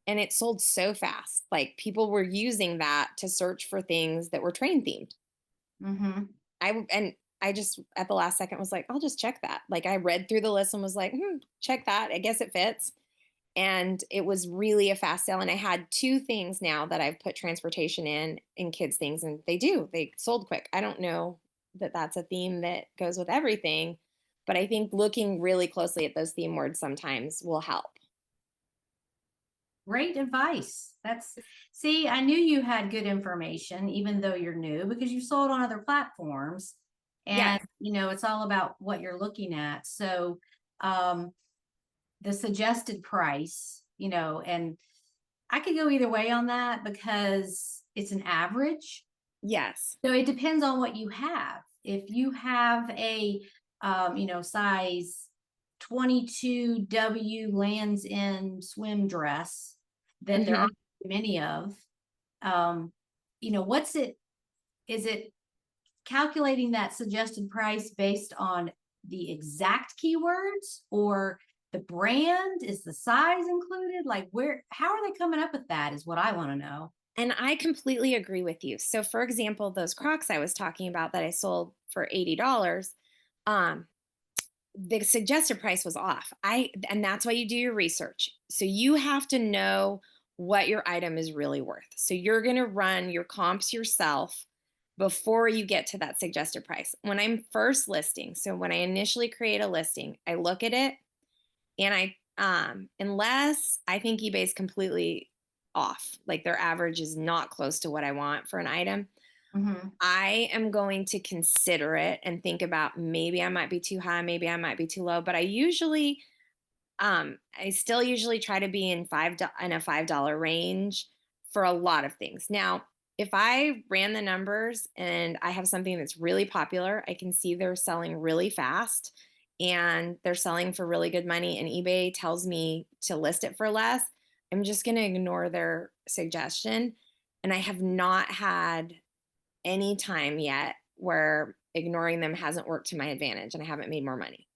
and it sold so fast. Like, people were using that to search for things that were train themed. Hmm. I just at the last second was like, I'll just check that. Like, I read through the list and was like, check that. I guess it fits. And it was really a fast sale. And I had 2 things now that I've put transportation in kids things, and they sold quick. I don't know that that's a theme that goes with everything, but I think looking really closely at those theme words sometimes will help. Great advice. See, I knew you had good information, even though you're new, because you sold on other platforms. Yes. And, it's all about what you're looking at. So, um, the suggested price, and I could go either way on that because it's an average. Yes. So it depends on what you have. If you have a, size 22W Lands End swim dress that there Mhm. aren't many of. What's it? Is it calculating that suggested price based on the exact keywords, or the brand? Is the size included? Like, how are they coming up with that is what I want to know. And I completely agree with you. So, for example, those Crocs I was talking about that I sold for $80, um, the suggested price was off. And that's why you do your research. So you have to know what your item is really worth. So you're going to run your comps yourself before you get to that suggested price. When I'm first listing, so when I initially create a listing, I look at it and I unless I think eBay is completely off, like their average is not close to what I want for an item, Mm-hmm. I am going to consider it and think about maybe I might be too high, maybe I might be too low, but I still usually try to be in a $5 range for a lot of things. Now, if I ran the numbers and I have something that's really popular, I can see they're selling really fast and they're selling for really good money and eBay tells me to list it for less, I'm just going to ignore their suggestion. And I have not had any time yet where ignoring them hasn't worked to my advantage and I haven't made more money.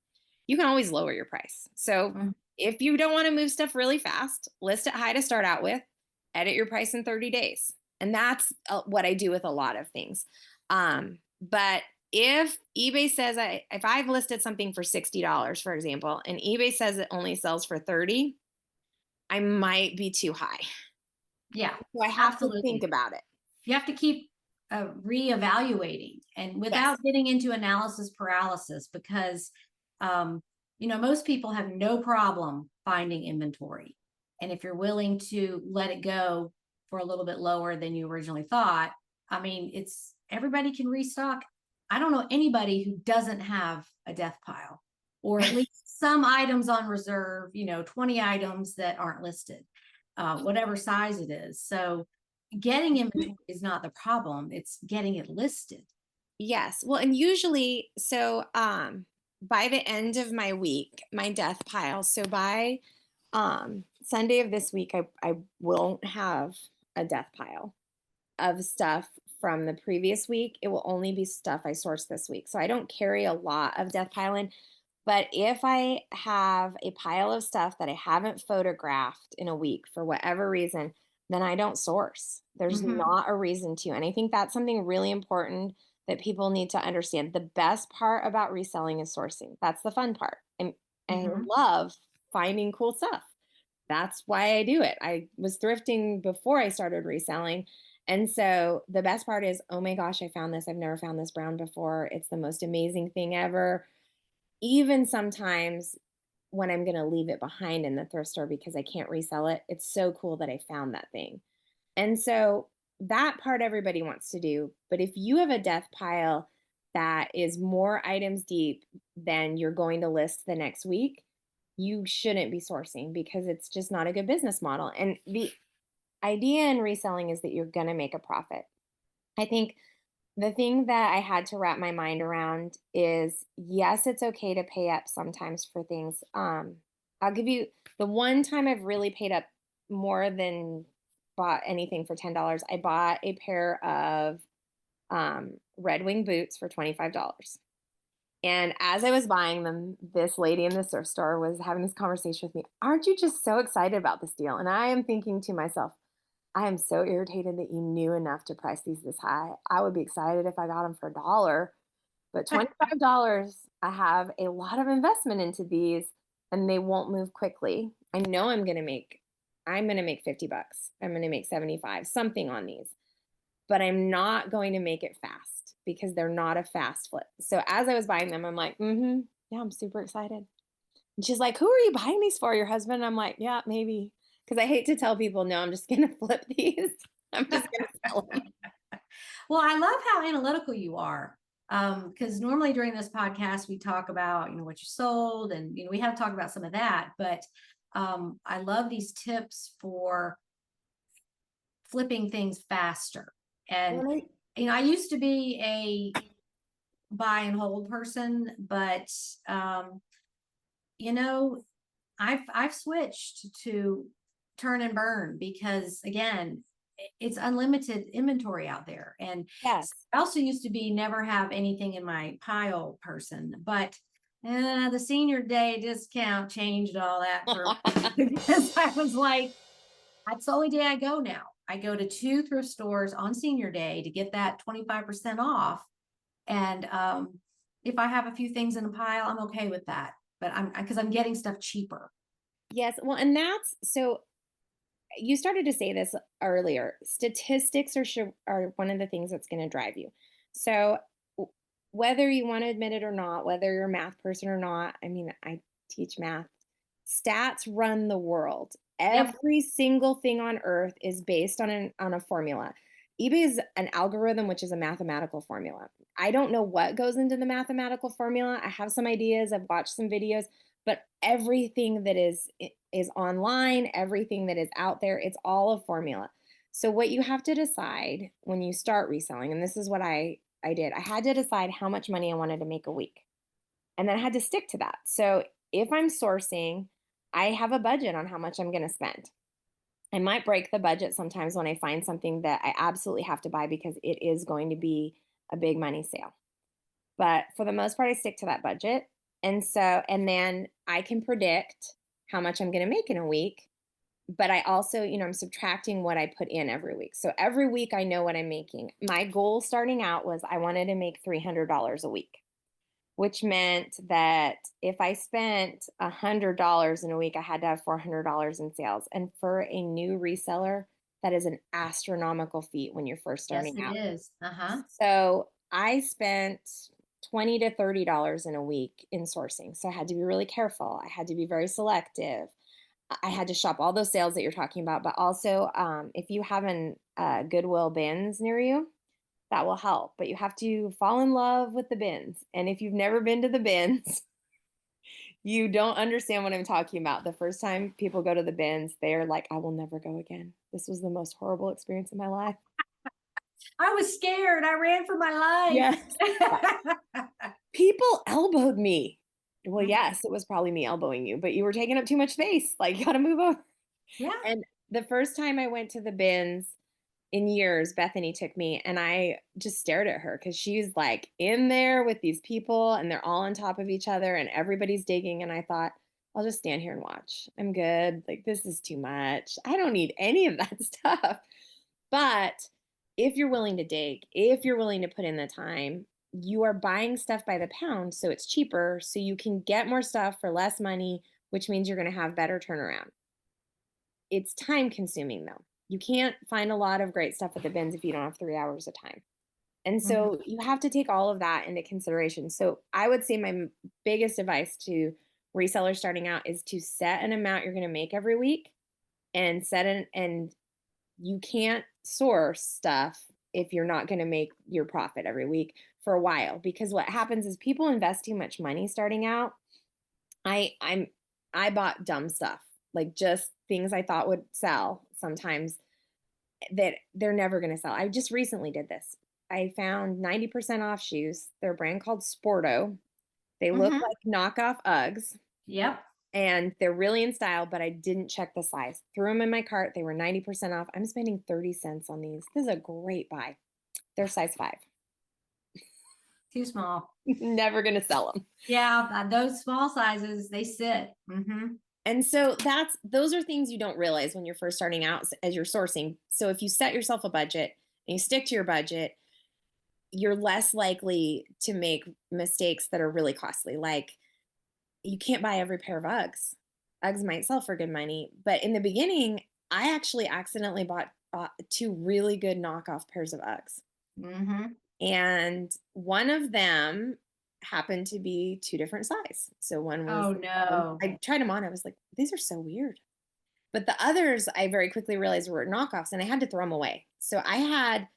You can always lower your price. So Mm-hmm. if you don't want to move stuff really fast, list it high to start out with, edit your price in 30 days. And that's what I do with a lot of things. But if eBay says if I've listed something for $60, for example, and eBay says it only sells for 30, I might be too high. Yeah, So I have to think absolutely. about it. You have to keep reevaluating, and Yes. without getting into analysis paralysis, because most people have no problem finding inventory, and if you're willing to let it go for a little bit lower than you originally thought, I mean, it's everybody can restock. I don't know anybody who doesn't have a death pile, or at least some items on reserve, 20 items that aren't listed, whatever size it is. So getting inventory is not the problem, it's getting it listed. Yes. Well, and usually, so by the end of my week, my death pile, so by Sunday of this week, I won't have a death pile of stuff from the previous week. It will only be stuff I sourced this week. So I don't carry a lot of death pile in. But if I have a pile of stuff that I haven't photographed in a week for whatever reason, then I don't source. There's Mm-hmm. not a reason to. And I think that's something really important that people need to understand. The best part about reselling is sourcing. That's the fun part. And I Mm-hmm. love finding cool stuff. That's why I do it. I was thrifting before I started reselling. And so the best part is, oh my gosh, I found this. I've never found this brown before. It's the most amazing thing ever. Even sometimes when I'm going to leave it behind in the thrift store because I can't resell it, it's so cool that I found that thing. And so that part everybody wants to do. But if you have a death pile that is more items deep than you're going to list the next week, you shouldn't be sourcing because it's just not a good business model. And the idea in reselling is that you're going to make a profit. I think the thing that I had to wrap my mind around is yes, it's okay to pay up sometimes for things. I'll give you the one time I've really paid up more than bought anything for $10. I bought a pair of Red Wing boots for $25. And as I was buying them, this lady in the thrift store was having this conversation with me. Aren't you just so excited about this deal? And I am thinking to myself, I am so irritated that you knew enough to price these this high. I would be excited if I got them for $1, but $25, I have a lot of investment into these and they won't move quickly. I know I'm going to make $50. I'm going to make 75, something on these, but I'm not going to make it fast because they're not a fast flip. So as I was buying them, I'm like, yeah, I'm super excited. And she's like, who are you buying these for? Your husband? And I'm like, yeah, maybe. Because I hate to tell people, no, I'm just going to flip these. I'm just going to sell them. Well, I love how analytical you are. Because normally during this podcast, we talk about, what you sold, and, we have talked about some of that, but I love these tips for flipping things faster. And, Well, I used to be a buy and hold person, but you know, I've switched to turn and burn because again, it's unlimited inventory out there. And Yes. I also used to be never have anything in my pile person, but the senior day discount changed all that for me because I was like, that's the only day I go now. I go to 2 thrift stores on senior day to get that 25% off. And if I have a few things in a pile, I'm okay with that. But because I'm getting stuff cheaper. Yes. Well, and that's so you started to say this earlier. Statistics are one of the things that's going to drive you. So whether you want to admit it or not, whether you're a math person or not, I mean, I teach math. Stats run the world. Yep. Every single thing on earth is based on a formula. eBay is an algorithm, which is a mathematical formula. I don't know what goes into the mathematical formula. I have some ideas. I've watched some videos, but everything that is online, everything that is out there, it's all a formula. So what you have to decide when you start reselling, and this is what I did. I had to decide how much money I wanted to make a week. And then I had to stick to that. So if I'm sourcing, I have a budget on how much I'm going to spend. I might break the budget sometimes when I find something that I absolutely have to buy because it is going to be a big money sale. But for the most part, I stick to that budget. And then I can predict how much I'm going to make in a week. But I also, I'm subtracting what I put in every week. So every week I know what I'm making. My goal starting out was I wanted to make $300 a week, which meant that if I spent $100 in a week, I had to have $400 in sales. And for a new reseller, that is an astronomical feat when you're first Yes, starting it out. is. Uh-huh. So I spent $20 to $30 in a week in sourcing. So I had to be really careful. I had to be very selective. I had to shop all those sales that you're talking about, but also if you have an Goodwill bins near you, that will help. But you have to fall in love with the bins. And if you've never been to the bins, you don't understand what I'm talking about. The first time people go to the bins, they're like, I will never go again. This was the most horrible experience of my life. I was scared. I ran for my Yes. life. People elbowed me. Well, Mhm. yes, it was probably me elbowing you, but you were taking up too much space. Like, you got to move over. Yeah. And the first time I went to the bins in years, Bethany took me and I just stared at her because she's like in there with these people and they're all on top of each other and everybody's digging. And I thought, I'll just stand here and watch. I'm good. Like, this is too much. I don't need any of that stuff. But if you're willing to dig, if you're willing to put in the time, you are buying stuff by the pound, so it's cheaper, so you can get more stuff for less money, which means you're going to have better turnaround. It's time consuming though. You can't find a lot of great stuff at the bins if you don't have 3 hours of time. And Mhm. so you have to take all of that into consideration. So I would say my biggest advice to resellers starting out is to set an amount you're going to make every week and and you can't source stuff if you're not going to make your profit every week for a while, because what happens is people invest too much money starting out. I I bought dumb stuff, like just things I thought would sell sometimes that they're never going to sell. I just recently did this. I found 90% off shoes. They're a brand called Sporto. They look Mhm. like knockoff Uggs Yep. and they're really in style, but I didn't check the size. Threw them in my cart. They were 90% off. I'm spending 30 cents on these. This is a great buy. They're size 5. Too small. Never going to sell them. Yeah, those small sizes, they sit. Mm-hmm. And so those are things you don't realize when you're first starting out as you're sourcing. So if you set yourself a budget and you stick to your budget, you're less likely to make mistakes that are really costly. Like, you can't buy every pair of Uggs. Uggs might sell for good money, but in the beginning, I actually accidentally bought two really good knockoff pairs of Uggs. Mm-hmm. And one of them happened to be two different size. So one was, Oh no. I tried them on. I was like, these are so weird. But the others, I very quickly realized were knockoffs and I had to throw them away. So I had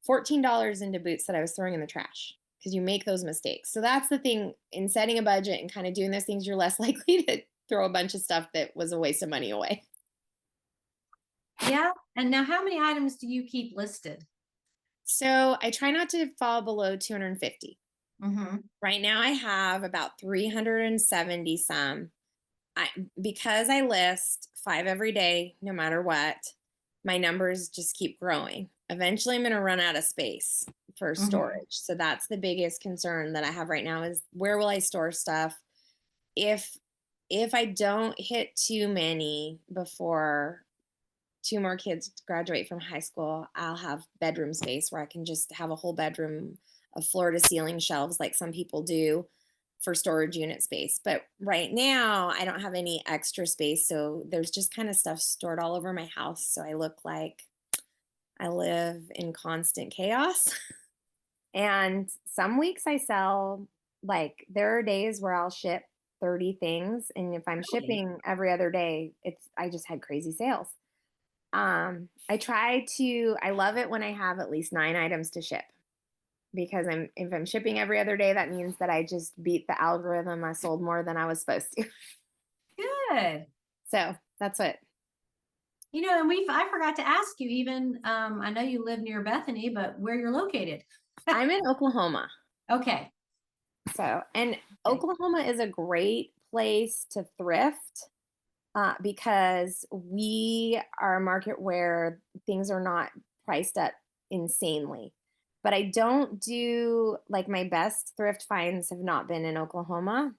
$14 into boots that I was throwing in the trash because you make those mistakes. So that's the thing in setting a budget and kind of doing those things, you're less likely to throw a bunch of stuff that was a waste of money away. Yeah. And now how many items do you keep listed? So I try not to fall below 250. Mm-hmm. Right now I have about 370 some. I because I list 5 every day, no matter what, my numbers just keep growing. Eventually, I'm gonna run out of space for Mhm. storage. So that's the biggest concern that I have right now is where will I store stuff? If if I don't hit too many before 2 more kids graduate from high school, I'll have bedroom space where I can just have a whole bedroom of floor to ceiling shelves like some people do for storage unit space. But right now, I don't have any extra space, so there's just kind of stuff stored all over my house, so I look like I live in constant chaos. And some weeks I sell like there are days where I'll ship 30 things, and if I'm Really? shipping every other day, it's I just had crazy sales. I love it when I have at least 9 items to ship because if I'm shipping every other day, that means that I just beat the algorithm. I sold more than I was supposed to. Good. So that's what And I forgot to ask you even, I know you live near Bethany, but where you're located. I'm in Oklahoma. Okay. And Okay. Oklahoma is a great place to thrift because we are a market where things are not priced up insanely. But I don't do like my best thrift finds have not been in Oklahoma.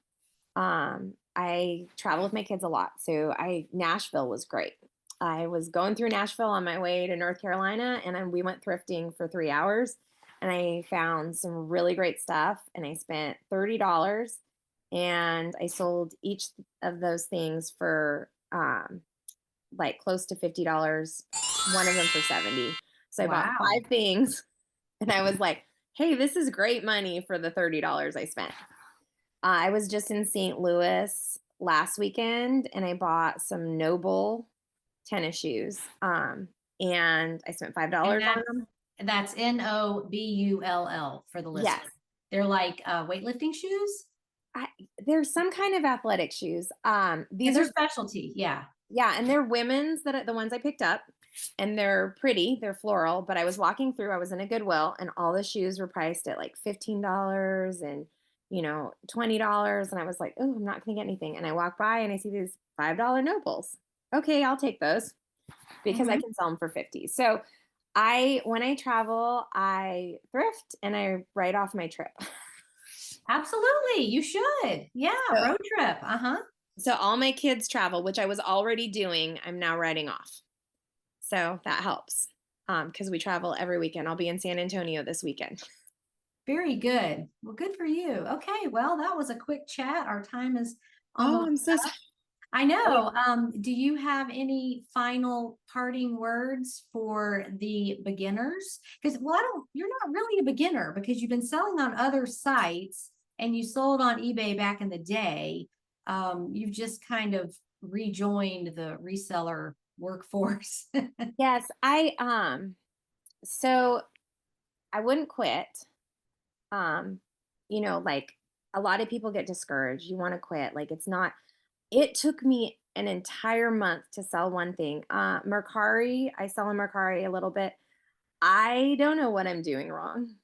I travel with my kids a lot, so I Nashville was great. I was going through Nashville on my way to North Carolina, and we went thrifting for 3 hours, and I found some really great stuff, and I spent $30, and I sold each of those things for like close to $50. One of them for 70. So I bought Wow. 5 things, and I was like, "Hey, this is great money for the $30 I spent." I was just in St. Louis last weekend and I bought some Noble tennis shoes. And I spent And $5 on them. that's Nobull for the Yes. listener. They're like weightlifting shoes. I, there's some kind of athletic shoes. It's These their are, specialty. Yeah. yeah, and they're women's the ones I picked up, and they're pretty. They're floral. But I was walking through. I was in a Goodwill, and all the shoes were priced at like $15 and $20, and I was like, oh, I'm not gonna get anything. And I walk by and I see these $5 Nobles. Okay, I'll take those because I Hmm. can sell them for 50. So when I travel, I thrift and I write off my trip. Absolutely. You should. Yeah. So Road trip. Uh-huh. so all my kids travel, which I was already doing, I'm now writing off. So that helps. Because we travel every weekend. I'll be in San Antonio this weekend. Very good. Well, good for you. Okay. Well, that was a quick chat. Our time is Oh, almost I'm so up. sorry. I know. Do you have any final parting words for the beginners? Because, well, you're not really a beginner because you've been selling on other sites and you sold on eBay back in the day. You've just kind of rejoined the reseller workforce. Yes, so I wouldn't quit. Um, like a lot of people get discouraged. You want to quit. Like it's not it took me an entire month to sell one thing. Mercari, I sell in Mercari a little bit. I don't know what I'm doing wrong,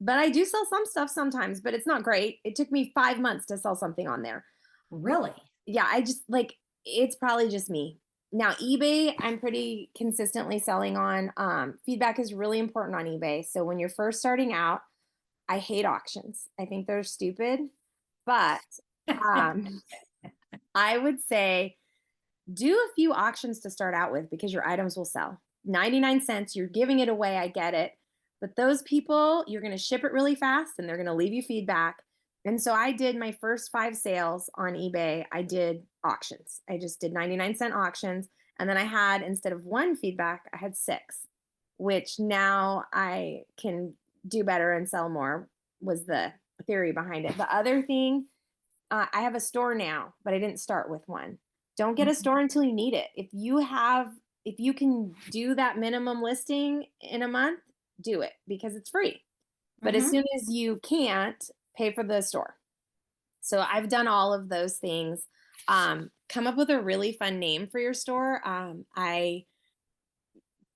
but I do sell some stuff sometimes, but it's not great. It took me 5 months to sell something on there. Really? Yeah, I just like it's probably just me. Now, eBay, I'm pretty consistently selling on. Feedback is really important on eBay. So when you're first starting out, I hate auctions. I think they're stupid, but um, I would say do a few auctions to start out with because your items will sell. 99 cents, you're giving it away, I get it. But those people, you're going to ship it really fast and they're going to leave you feedback. And so I did my first 5 sales on eBay. I did auctions. I just did 99-cent auctions. And then I had, instead of one feedback, I had 6, which now I can do better and sell more, was the theory behind it. The other thing, I have a store now, but I didn't start with one. Don't get a store until you need it. If you can do that minimum listing in a month, do it because it's free. But as Mm-hmm. soon as you can't, pay for the store. So I've done all of those things. Come up with a really fun name for your store. I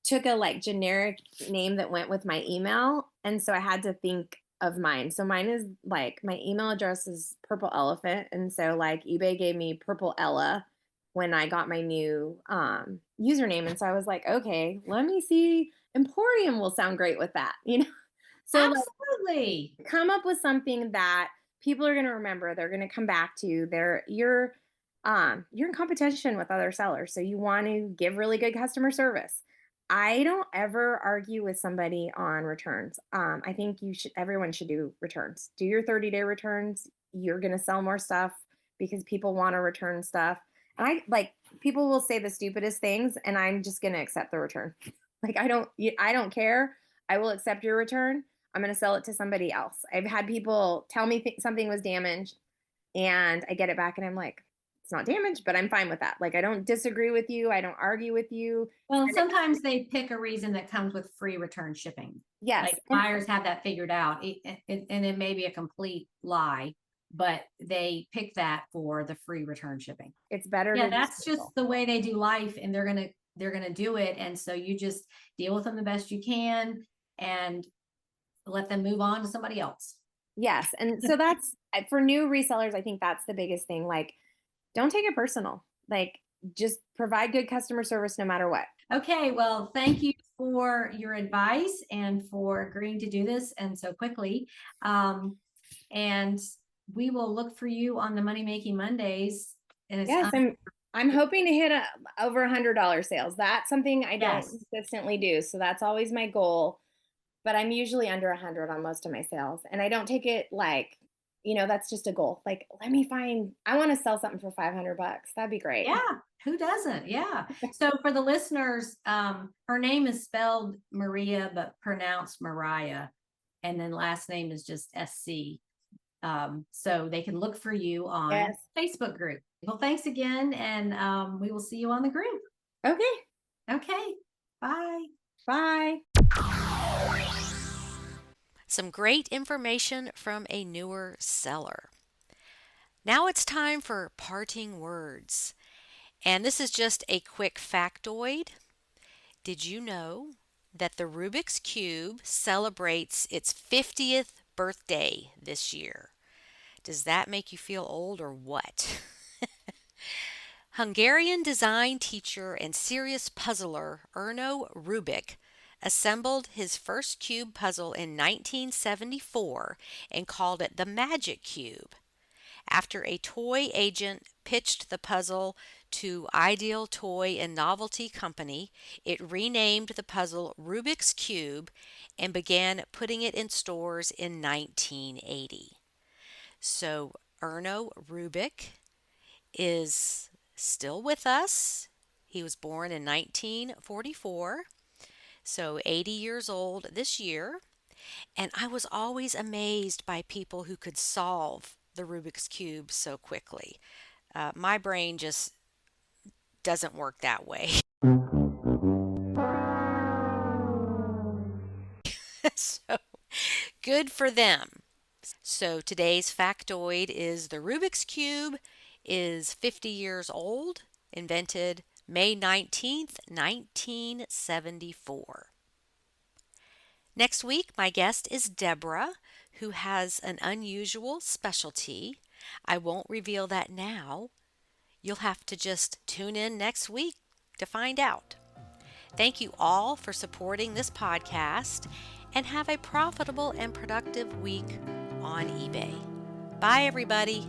took a like generic name that went with my email, and so I had to think of mine. So mine is like my email address is Purple Elephant. And so like eBay gave me Purple Ella when I got my new username. And so I was like, okay, let me see. Emporium will sound great with that, you know? So like Absolutely. come up with something that people are going to remember. They're going to come back to. You're in competition with other sellers, so you want to give really good customer service. I don't ever argue with somebody on returns. I think everyone should do returns. Do your 30-day returns. You're going to sell more stuff because people want to return stuff. And people will say the stupidest things, and I'm just going to accept the return. Like I don't care. I will accept your return. I'm going to sell it to somebody else. I've had people tell me something was damaged, and I get it back, and I'm like, it's not damaged, but I'm fine with that. Like, I don't disagree with you. I don't argue with you. Well, sometimes they pick a reason that comes with free return shipping. Yes. Like buyers have that figured out, and it may be a complete lie, but they pick that for the free return shipping. It's better. Yeah, that's just the way they do life, and they're gonna do it. And so you just deal with them the best you can and let them move on to somebody else. Yes. And so that's for new resellers. I think that's the biggest thing. Like, don't take it personal. Like, just provide good customer service no matter what. Okay, well, thank you for your advice and for agreeing to do this and so quickly. And we will look for you on the Money Making Mondays. And yes, I'm hoping to hit over $100 sales. That's something I don't consistently do. So that's always my goal. But I'm usually under 100 on most of my sales. And I don't take it like, that's just a goal. Like, I want to sell something for 500 bucks. That'd be great. Yeah. Who doesn't? Yeah. So for the listeners, her name is spelled Maria, but pronounced Mariah. And then last name is just SC. So they can look for you on Facebook group. Well, thanks again. And we will see you on the group. Okay. Okay. Bye. Bye. Some great information from a newer seller. Now it's time for parting words. And this is just a quick factoid. Did you know that the Rubik's Cube celebrates its 50th birthday this year? Does that make you feel old or what? Hungarian design teacher and serious puzzler Erno Rubik assembled his first cube puzzle in 1974 and called it the Magic Cube. After a toy agent pitched the puzzle to Ideal Toy and Novelty Company, it renamed the puzzle Rubik's Cube and began putting it in stores in 1980. So Erno Rubik is still with us. He was born in 1944, so 80 years old this year. And I was always amazed by people who could solve the Rubik's Cube so quickly. My brain just doesn't work that way. So good for them. So today's factoid is the Rubik's Cube is 50 years old, invented May 19th, 1974. Next week, my guest is Deborah, who has an unusual specialty. I won't reveal that now. You'll have to just tune in next week to find out. Thank you all for supporting this podcast, and have a profitable and productive week on eBay. Bye, everybody.